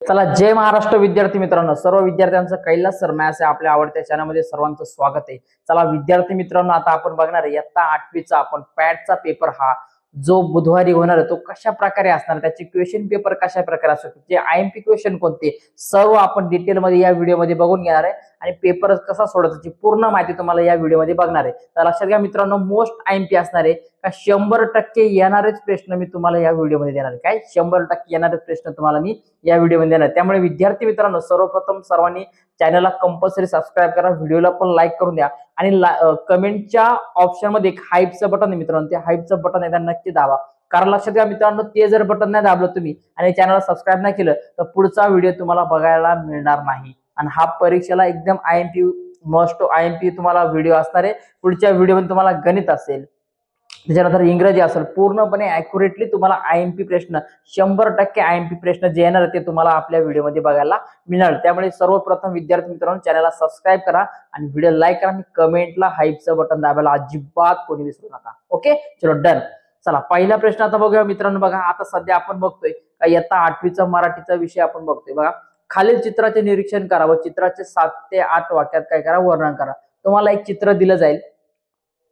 चला, जय महाराष्ट्र विद्यार्थी मित्रांनो, सर्व विद्यार्थ्यांचं कैलास सर मॅथ्स या आपल्या आवडत्या चॅनलमध्ये सर्वांचं स्वागत आहे। चला विद्यार्थी मित्रांनो, आता आपण बघणार आहे इयत्ता 8वीचा आपण पॅटचा पेपर हा जो बुधवारी होणार आहे तो कशा प्रकारे असणार, त्याचे क्वेश्चन पेपर कशा प्रकारे असू शकते, आयएमपी क्वेश्चन कोणते, सर्व आपण डिटेल मध्ये या व्हिडिओ मध्ये बघून घेणार आहे आणि पेपर कसा सोडवायची पूर्ण माहिती तुम्हाला या व्हिडिओ मध्ये बघणार आहे। तर लक्षात घ्या मित्रांनो, मोस्ट आयएमपी असणार आहे का 100% येणारेच प्रश्न मी तुम्हाला या व्हिडिओ मध्ये देणार आहे। काय 100% येणारे प्रश्न तुम्हाला मी या व्हिडिओ मध्ये देणार। त्यामुळे विद्यार्थी मित्रांनो, सर्वप्रथम सर्वांनी चॅनलला कंपल्सरी सबस्क्राइब करा, व्हिडिओला पण लाईक करून द्या आणि कमेंटच्या ऑप्शन मध्ये एक हाईपचं बटन आहे मित्रांनो, ते हाईपचं बटन आहे नक्की दाबा। कारण लक्षात घ्या मित्रांनो, ते जर बटन नाही दाबलं तुम्ही आणि चॅनलला सबस्क्राइब नाही केलं तर पुढचा व्हिडिओ तुम्हाला बघायला मिळणार नाही। आणि हा परीक्षेला एकदम आयएमपी मोस्ट आयएमपी तुम्हाला व्हिडिओ असणार आहे। पुढच्या व्हिडिओ मध्ये तुम्हाला गणित असेल, त्याच्यानंतर इंग्रजी असेल, पूर्णपणे ॲक्युरेटली तुम्हाला आयएमपी प्रश्न 100% आयएमपी प्रश्न जे येणार ते तुम्हाला आपल्या व्हिडिओमध्ये बघायला मिळणार। त्यामुळे सर्वप्रथम विद्यार्थी मित्रांनो, चॅनलला सबस्क्राइब करा आणि व्हिडिओ लाईक करा आणि कमेंटला हाईपचं बटन दाबायला अजिबात कोणी विसरू नका। ओके, चलो डन। चला पहिला प्रश्न आता बघूया मित्रांनो। बघा, आता सध्या आपण बघतोय का इयत्ता 8वीचा मराठीचा विषय आपण बघतोय। बघा, खालील चित्राचे निरीक्षण करा व चित्राचे 7 ते 8 वाक्यात काय करा, वर्णन करा। तुम्हाला एक चित्र दिलं जाईल,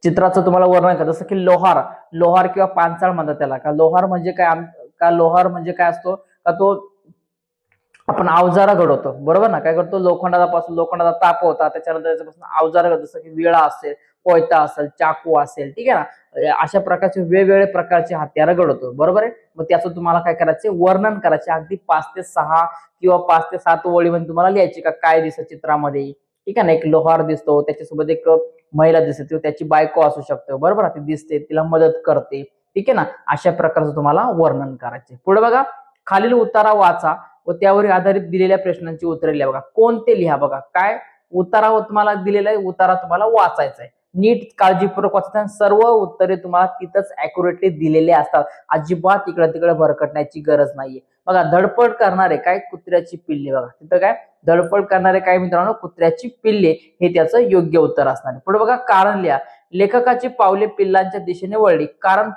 चित्राचं तुम्हाला वर्णन करा। जसं की लोहार, लोहार किंवा पांचाळ म्हणतात त्याला। का लोहार म्हणजे काय, का लोहार म्हणजे काय असतो का, तो आपण अवजारा घडवतो, बरोबर ना। काय करतो, लोखंडाचा ताप होता, त्याच्यानंतर त्याच्यापासून अवजार, जसं की विळा असेल, कोयता असेल, चाकू असेल, ठीक आहे ना, अशा प्रकारचे वेगवेगळे प्रकारचे हत्यार घडवतो, बरोबर आहे। मग त्याचं तुम्हाला काय करायचे, वर्णन करायचे। अगदी 5 ते 6 किंवा 5 ते 7 ओळीमध्ये तुम्हाला लिहायचे का काय दिसतं चित्रामध्ये, ठीक आहे ना। एक लोहार दिसतो, त्याच्यासोबत एक महिला दिसते, त्याची बायको असू शकते, बरोबर, ती दिसते, तिला मदत करते, ठीक आहे ना। अशा प्रकारचं तुम्हाला वर्णन करायचे। पुढे बघा, खालील उतारा वाचा व त्यावर आधारित दिलेल्या प्रश्नांची उत्तरे लिहा। बघा, कोणते लिहा, बघा काय उतारा तुम्हाला दिलेला आहे, उतारा तुम्हाला वाचायचा आहे, नीट काळजीपूर्वक वाचायचं, सर्व उत्तरे तुम्हाला तिथंच ॲक्युरेटली दिलेले असतात, अजिबात इकडे तिकडे भरकटण्याची गरज नाहीये। बघा, धडपड करणारे काय, कुत्र्याची पिल्ले, बघा तिथं काय धडपड करणारे काय मित्रांनो, कुत्र्याची पिल्ले हे त्याचं योग्य उत्तर असणार आहे। पुढे बघा, कारण लिहा। लेखकाची पावले पिल्लांच्या दिशेने वळली, कारण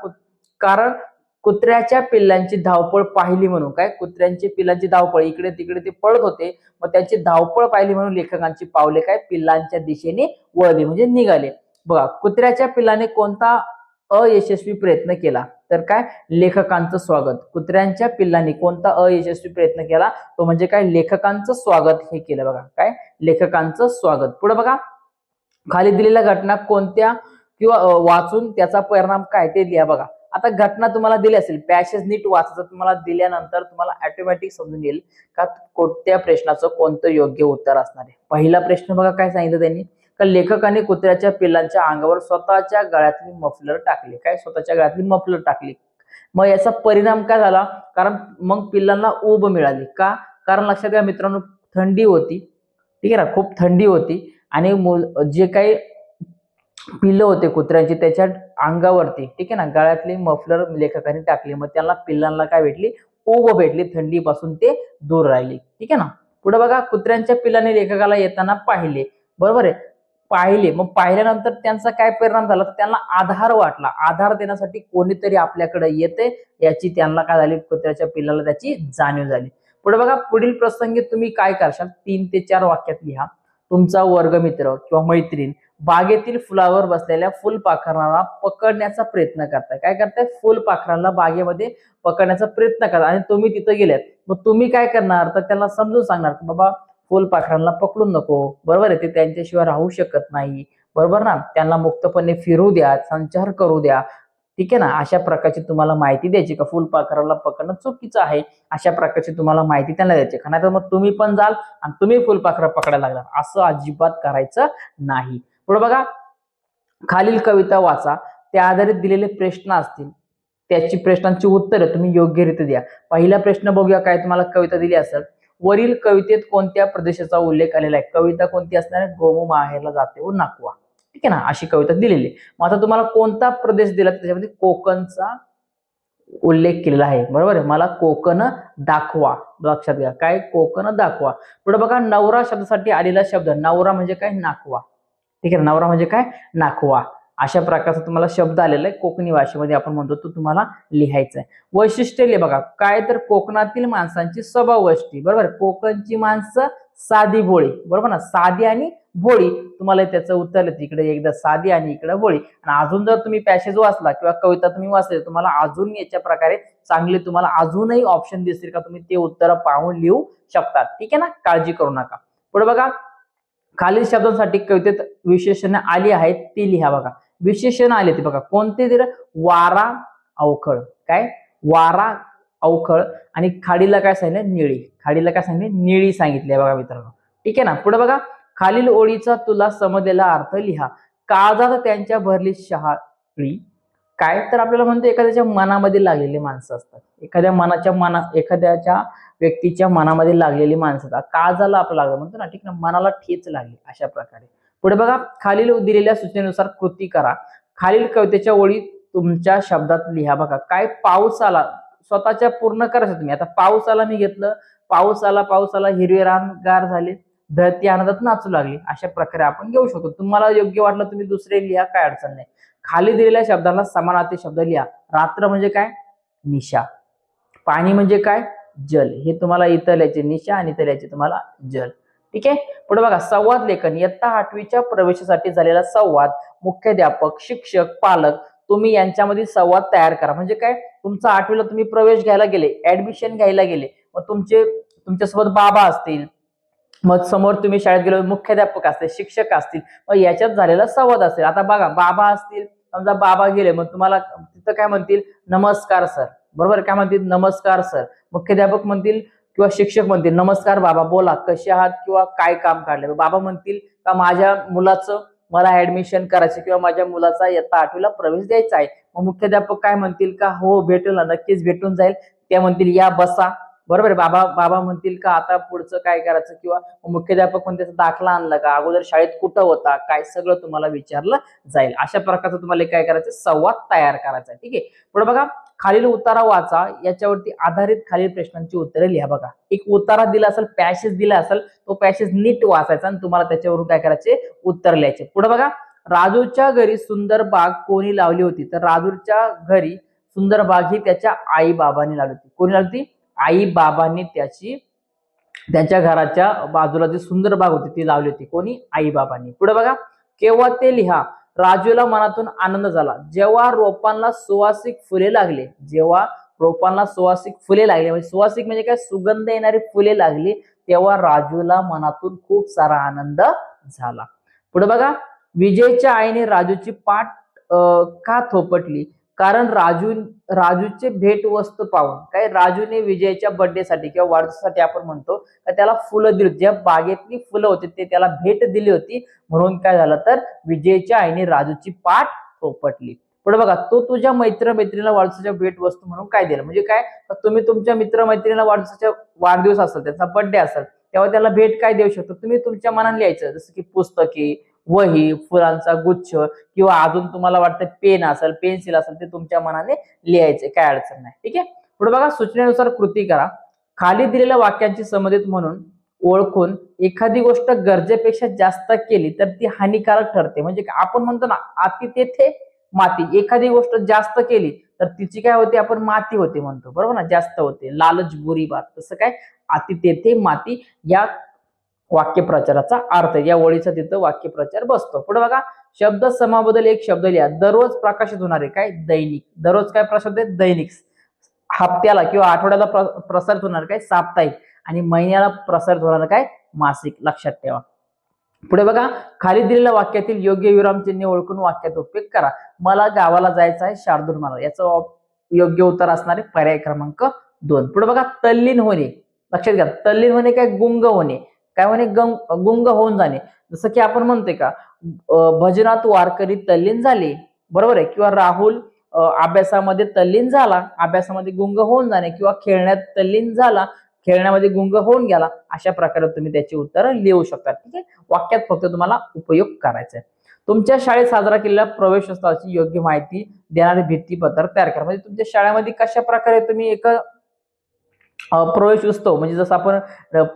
कुत्र्याच्या पिल्लांची धावपळ पाहिली म्हणून, काय कुत्र्यांची पिल्लांची धावपळ, इकडे तिकडे ते पळत होते, मग त्यांची धावपळ पाहिली म्हणून लेखकांची पावले काय पिल्लांच्या दिशेने वळली म्हणजे निघाले। बघा, कुत्र्याच्या पिल्लाने कोणता अयशस्वी प्रयत्न केला, तर काय लेखकांचं स्वागत। कुत्र्यांच्या पिल्लांनी कोणता अयशस्वी प्रयत्न केला, तो म्हणजे काय लेखकांचं स्वागत हे केलं, बघा काय लेखकांचं स्वागत। पुढे बघा, खाली दिलेल्या घटना कोणत्या किंवा वाचून त्याचा परिणाम काय ते लिहा। बघा, आता घटना तुम्हाला दिली असेल, पॅसेज नीट वाचायचं, तुम्हाला दिल्यानंतर तुम्हाला ऑटोमॅटिक समजून येईल का कोणत्या प्रश्नाचं कोणतं योग्य उत्तर असणार आहे। पहिला प्रश्न बघा, काय सांगितलं त्यांनी का लेखकाने कुत्र्याच्या पिल्लांच्या अंगावर स्वतःच्या गळ्यातली मफलर टाकली, काय स्वतःच्या गळ्यातली मफलर टाकली। मग याचा परिणाम काय झाला, कारण मग पिल्लांना ऊब मिळाली, का कारण लक्षात घ्या मित्रांनो, थंडी होती, ठीक आहे ना, खूप थंडी होती आणि जे काही पिल्लं होते कुत्र्यांची त्याच्या अंगावरती, ठीक आहे ना, गळ्यातली मफलर लेखकाने टाकली, मग त्यांना पिल्लांना काय भेटली, ऊब भेटली, थंडीपासून ते दूर राहिले, ठीक आहे ना। पुढे बघा, कुत्र्यांच्या पिल्लाने लेखकाला येताना पाहिले, बरोबर आहे, पाहिले, मग पाहिल्यानंतर त्यांचा काय परिणाम झाला, तर त्यांना आधार वाटला, आधार देण्यासाठी कोणीतरी आपल्याकडे येते याची त्यांना काय झाली, कुत्र्याच्या पिल्लाला त्याची जाणीव झाली। पुढे बघा, पुढील प्रसंगी तुम्ही काय करशाल, 3 ते 4 वाक्यात लिहा। तुमचा वर्गमित्र किंवा मैत्रीण बागेतील फुलावर बसलेल्या फुलपाखराला पकडण्याचा प्रयत्न करताय, काय करताय, फुलपाखराला बागेमध्ये पकडण्याचा प्रयत्न करा आणि तुम्ही तिथे गेल्यात, मग तुम्ही काय करणार, तर त्यांना समजून सांगणार की बाबा फुलपाखरांना पकडून नको, बरोबर आहे, ते त्यांच्याशिवाय राहू शकत नाही, बरोबर ना, त्यांना मुक्तपणे फिरू द्या, संचार करू द्या, ठीक आहे ना। अशा प्रकारची तुम्हाला माहिती द्यायची का फुलपाखराला पकडणं चुकीचं आहे, अशा प्रकारची तुम्हाला माहिती त्यांना द्यायची, नाहीतर मग तुम्ही पण जाल आणि तुम्ही फुलपाखरं पकडायला लागणार, असं अजिबात करायचं नाही। पुढे बघा, खालील कविता वाचा, त्या आधारित दिलेले प्रश्न असतील, त्याची प्रश्नांची उत्तरे तुम्ही योग्यरित्या द्या। पहिला प्रश्न बघूया, काय तुम्हाला कविता दिली असेल, वरील कवितेत कोणत्या प्रदेशाचा उल्लेख आलेला आहे, कविता कोणती असणार आहे, गोमू माहेरला जाते व नाकवा, ठीक आहे ना, अशी कविता दिलेली आहे। मग आता तुम्हाला कोणता प्रदेश दिला, त्याच्यामध्ये कोकणचा उल्लेख केलेला आहे, बरोबर आहे, मला कोकण दाखवा, लक्षात घ्या, काय कोकण दाखवा। पुढे बघा, नवरा शब्दासाठी आलेला शब्द, नवरा म्हणजे काय, नाकवा, ठीक आहे, नवरा म्हणजे काय, नाकवा। अशा प्रकारचा तुम्हाला शब्द आलेला आहे कोकणी भाषेमध्ये आपण म्हणतो, तो तुम्हाला लिहायचा आहे. वैशिष्ट्य लिहा बघा काय, तर कोकणातील माणसांची स्वभाव वैशिष्ट्ये. बरोबर, कोकणची माणसं साधी भोळी. बरोबर ना, साधी आणि भोळी. तुम्हाला त्याचं उत्तर येतं इकडे एकदा साधी आणि इकडे भोळी. आणि अजून जर तुम्ही पॅसेज वाचला किंवा कविता तुम्ही वाचली, तुम्हाला अजून याच्या प्रकारे चांगले तुम्हाला अजूनही ऑप्शन दिसतील का तुम्ही ते उत्तर पाहून लिहू शकतात. ठीक आहे ना, काळजी करू नका. पुढे बघा, खालील शब्दांसाठी कवितेत विशेषण आली आहेत ती लिहा. बघा विशेषण आले ते बघा कोणते दिलं, वारा अवखळ. काय, वारा अवखळ. आणि खाडीला काय सांगितलं, निळी. खाडीला काय सांगितले, निळी सांगितले बघा मित्रांनो. ठीक आहे ना. पुढे बघा, खालील ओळीचा तुला समजलेला अर्थ लिहा. काळजात त्यांच्या भरली शहाळी. काय, तर आपल्याला म्हणतो एखाद्याच्या मनामध्ये लागलेली माणसं असतात, एखाद्याच्या व्यक्तीच्या मनामध्ये लागलेली माणसं असतात. काळजाला आपलं लागलं म्हणतो ना, ठीक ना, मनाला ठेच लागली अशा प्रकारे. पुढे बघा, खालील दिलेल्या सूचनेनुसार कृती करा. खालील कवितेच्या ओळी तुमच्या शब्दात लिहा. बघा काय, पाऊस आला, स्वतःच्या पूर्ण करायचं तुम्ही. आता पाऊस आला मी घेतलं, पाऊस आला हिरवे रानगार झाले, धरती आनंदात नाचू लागली. अशा प्रकारे आपण घेऊ शकतो. तुम्हाला योग्य वाटलं तुम्ही दुसरे लिहा, काय अडचण नाही. खाली दिलेल्या शब्दांना समानार्थी शब्द लिहा. रात्र म्हणजे काय, निशा. पाणी म्हणजे काय, जल. हे तुम्हाला इथं लिहायचे निशा आणि इथं लिहायचे तुम्हाला जल. ठीक आहे. पुढे बघा, संवाद लेखन. इयत्ता 8वीच्या प्रवेशासाठी झालेला संवाद. मुख्याध्यापक, शिक्षक, पालक तुम्ही यांच्यामध्ये संवाद तयार करा. म्हणजे काय, तुमचा 8वीला तुम्ही प्रवेश घ्यायला गेले, ऍडमिशन घ्यायला गेले, मग तुमच्यासोबत बाबा असतील, मग समोर तुम्ही शाळेत गेलो मुख्याध्यापक असतील, शिक्षक असतील, मग याच्यात झालेला संवाद असेल. आता बघा बाबा असतील, समजा बाबा गेले, मग तुम्हाला तिथं काय म्हणतील, नमस्कार सर. बरोबर, काय म्हणतील, नमस्कार सर. मुख्याध्यापक म्हणतील किंवा शिक्षक म्हणतील, नमस्कार बाबा, बोला कसे आहात किंवा काय काम काढले. बाबा म्हणतील का माझ्या मुलाचं मला ऍडमिशन करायचं किंवा माझ्या मुलाचा इयत्ता 8वीला प्रवेश द्यायचा आहे. मग मुख्याध्यापक काय म्हणतील का, हो भेटेल ना, नक्कीच भेटून जाईल. त्या म्हणतील या बसा. बरोबर, बाबा म्हणतील का आता पुढचं काय करायचं, किंवा मुख्याध्यापक म्हणतील दाखला आणला का, अगोदर शाळेत कुठं होता, काय सगळं तुम्हाला विचारलं जाईल. अशा प्रकारचं तुम्हाला काय करायचं, संवाद तयार करायचा. ठीक आहे. पुढे बघा, खालील उतारा वाचा, याच्यावरती आधारित खालील प्रश्नांची उत्तरे लिहा. बघा एक उतारा दिला असेल, पॅसेज दिला असेल, तो पॅसेज नीट वाचायचा आणि तुम्हाला त्याच्यावरून काय करायचे, उत्तर लिहायचे. पुढे बघा, राजूच्या घरी सुंदर बाग कोणी लावली होती, तर राजूच्या घरी सुंदर बाग ही त्याच्या आई बाबांनी लावली होती. कोणी लावली होती, आई बाबांनी त्यांच्या घराच्या बाजूला जी सुंदर बाग होती ती लावली होती. कोणी, आई बाबांनी. पुढे बघा, केव्हा ते लिहा. राजूला मनातून आनंद झाला जेव्हा रोपांना सुवासिक फुले लागले. जेव्हा रोपांना सुवासिक फुले लागले, म्हणजे सुवासिक म्हणजे काय, सुगंध येणारी फुले लागली, तेव्हा राजूला मनातून खूप सारा आनंद झाला. पुढे बघा, विजयच्या आईने राजूची पाठ का थोपटली, कारण राजूचे भेट वस्तू पाहून. काय, राजूने विजयच्या बर्थडे साठी किंवा वाढदिवसासाठी आपण म्हणतो त्याला फुलं दिली, ज्या बागेतली फुलं होती ते त्याला भेट दिली होती, म्हणून काय झालं, तर विजयच्या आईने राजूची पाठ थोपटली. पुढे बघा, तो तुझ्या मैत्रिणीला वाढदिवसाच्या भेट वस्तू म्हणून काय दिलं. म्हणजे काय, तुम्ही तुमच्या मैत्रिणीला वाढदिवस असेल, त्यांचा बर्थडे असेल, तेव्हा त्याला भेट काय देऊ शकतो, तुम्ही तुमच्या मनाने लिहायचं. जसं की पुस्तके, वही, फुलांचा गुच्छ, किंवा अजून तुम्हाला वाटतं पेन असेल, पेन्सिल असेल, ते तुमच्या मनाने लिहायचे, काय अडचण नाही. ठीक आहे. पुढे बघा, सूचनेनुसार कृती करा. खाली दिलेल्या वाक्यांची संबंधित म्हणून ओळखून एखादी गोष्ट गरजेपेक्षा जास्त केली तर ती हानिकारक ठरते. म्हणजे आपण म्हणतो ना, अति तेथे माती. एखादी गोष्ट जास्त केली तर तिची काय होते, आपण माती होते म्हणतो. बरोबर ना, जास्त होते. लालच बुरी बात. तसं काय, अति तेथे माती या वाक्यप्रचाराचा अर्थ, या ओळीचा तिथं वाक्यप्रचार बसतो. पुढे बघा, शब्द समाबद्दल एक शब्द लिहा. दररोज प्रकाशित होणारे, काय, दैनिक. दररोज काय प्रसारित आहे, दैनिक. हप्त्याला किंवा आठवड्याला प्रसारित होणार, काय, साप्ताहिक. आणि महिन्याला प्रसारित होणार, काय, मासिक. लक्षात ठेवा. पुढे बघा, खाली दिलेल्या वाक्यातील योग्य विरामचिन्ह ओळखून वाक्यात उपयोग करा. मला गावाला जायचं आहे, शार्दूल मला. याचं योग्य उत्तर असणारे पर्याय क्रमांक 2. पुढे बघा, तल्लीन होणे. लक्षात घ्या, तल्लीन होणे काय, गुंग होणे. काय होणे, गुंग होऊन जाणे. जसं की आपण म्हणतोय का, भजनात वारकरी तल्लीन झाले. बरोबर आहे. किंवा राहुल अभ्यासामध्ये तल्लीन झाला, अभ्यासामध्ये गुंग होऊन जाणे. किंवा खेळण्यात तल्लीन झाला, खेळण्यामध्ये गुंग होऊन गेला. अशा प्रकारे तुम्ही त्याची उत्तर लिहू शकता. ठीक आहे. वाक्यात फक्त तुम्हाला उपयोग करायचा आहे. तुमच्या शाळेत साजरा केलेल्या प्रवेशोत्सवाची योग्य माहिती देणारे भित्तीपत्रक तयार करा. म्हणजे तुमच्या शाळेमध्ये कशा प्रकारे तुम्ही एक प्रवेश उत्सव, म्हणजे जसं आपण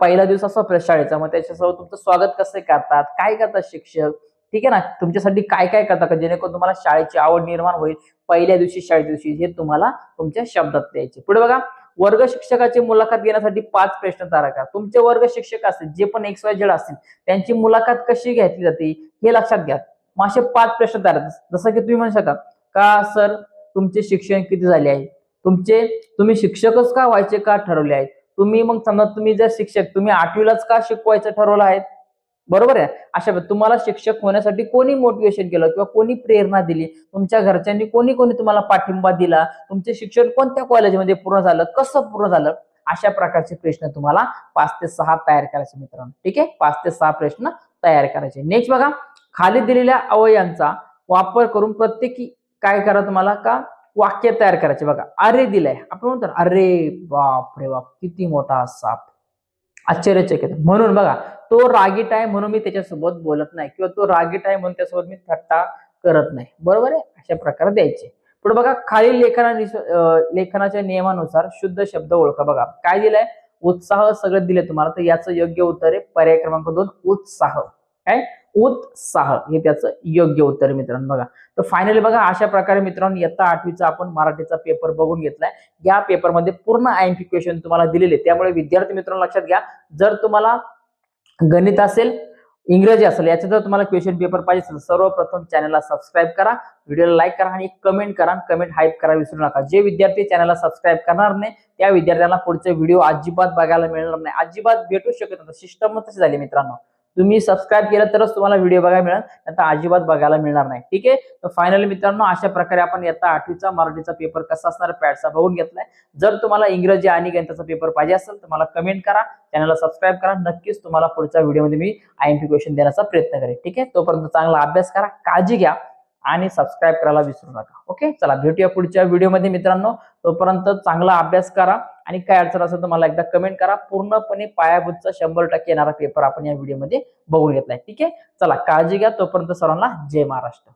पहिला दिवस असतो आपल्या शाळेचा, मग त्याच्यासोबत तुमचं स्वागत कसं करतात, काय करतात शिक्षक, ठीक आहे ना, तुमच्यासाठी काय काय करता का जेणेकरून तुम्हाला शाळेची आवड निर्माण होईल, पहिल्या दिवशी शाळेच्या दिवशी, हे तुम्हाला तुमच्या शब्दात द्यायचे. पुढे बघा, वर्ग शिक्षकाची मुलाखत घेण्यासाठी 5 प्रश्न तयार करा. तुमचे वर्ग शिक्षक असतील, जे पण XYZ असतील, त्यांची मुलाखत कशी घेतली जाते हे लक्षात घ्या. मग असे 5 प्रश्न तयार आहेत. जसं की तुम्ही म्हणू शकता का सर तुमचे शिक्षण किती झाले आहे, तुम्ही शिक्षकच का व्हायचे का ठरवले आहेत, तुम्ही मग समजा तुम्ही जर शिक्षक तुम्ही 8वीलाच का शिकवायचं ठरवलं आहे, बरोबर आहे. अशा तुम्हाला शिक्षक होण्यासाठी कोणी मोटिवेशन केलं किंवा कोणी प्रेरणा दिली, तुमच्या घरच्यांनी कोणी कोणी तुम्हाला पाठिंबा दिला, तुमचे शिक्षण कोणत्या कॉलेजमध्ये पूर्ण झालं, कसं पूर्ण झालं, अशा प्रकारचे प्रश्न तुम्हाला 5 ते 6 तयार करायचे मित्रांनो. ठीक आहे, 5 ते 6 प्रश्न तयार करायचे. नेक्स्ट बघा, खाली दिलेल्या अवयवांचा वापर करून प्रत्येकी काय करा तुम्हाला का वाक्य तयार करायचे. बघा, अरे दिलंय, आपण म्हणतो अरे बाप रे बाप किती मोठा साप, आश्चर्यचकित. म्हणून बघा, तो रागीट आहे म्हणून मी त्याच्यासोबत बोलत नाही, किंवा तो रागीट आहे म्हणून त्यासोबत मी थट्टा करत नाही, बरोबर आहे. अशा प्रकारे द्यायचे. पुढे बघा, खालील लेखनाच्या नियमानुसार शुद्ध शब्द ओळखा. बघा काय दिलंय, उत्साह सगळं दिले तुम्हाला, तर याचं योग्य उत्तर आहे पर्याय क्रमांक 2 उत्साह. काय उत्साह हे त्याचं योग्य उत्तर आहे मित्रांनो. बघा, तर फायनली बघा, अशा प्रकारे मित्रांनो इयत्ता 8वीचा आपण मराठीचा पेपर बघून घेतलाय. या पेपरमध्ये पूर्ण IMP क्वेश्चन तुम्हाला दिलेले, त्यामुळे विद्यार्थी मित्रांनो लक्षात घ्या, जर तुम्हाला गणित असेल, इंग्रजी असेल, याचा जर तुम्हाला क्वेश्चन पेपर पाहिजे असेल, सर्वप्रथम चॅनलला सबस्क्राईब करा, व्हिडिओला लाईक करा आणि कमेंट करा. कमेंट हाईप करा विसरू नका. जे विद्यार्थी चॅनलला सबस्क्राईब करणार नाही त्या विद्यार्थ्यांना पुढचे व्हिडिओ अजिबात बघायला मिळणार नाही, अजिबात भेटू शकत नाही. सिस्टम तशी झाली मित्रांनो, तुम्ही सबस्क्राईब केलं तरच तुम्हाला व्हिडिओ बघायला मिळेल, आता अजिबात बघायला मिळणार नाही. ठीक आहे, तर फायनली मित्रांनो अशा प्रकारे आपण इयत्ता 8वीचा मराठीचा पेपर कसा असणार पॅटचा बघून घेतलाय. जर तुम्हाला इंग्रजी आणि गणिताचा पेपर पाहिजे असेल तर मला कमेंट करा, चॅनलला सबस्क्राईब करा. नक्कीच तुम्हाला पुढच्या व्हिडिओमध्ये मी IMP क्वेश्चन देण्याचा प्रयत्न करेन. ठीक आहे, तोपर्यंत चांगला अभ्यास करा, काळजी घ्या आणि सबस्क्राईब करायला विसरू नका. ओके, चला भेटूया पुढच्या व्हिडिओमध्ये मित्रांनो. तोपर्यंत चांगला अभ्यास करा आणि काय अडचण असेल तर मला एकदा कमेंट करा. पूर्णपणे पायाभूतचा 100% येणारा पेपर आपण या व्हिडिओमध्ये बघून घेतलाय. ठीक आहे, चला काळजी घ्या. तोपर्यंत सर्वांना जय महाराष्ट्र.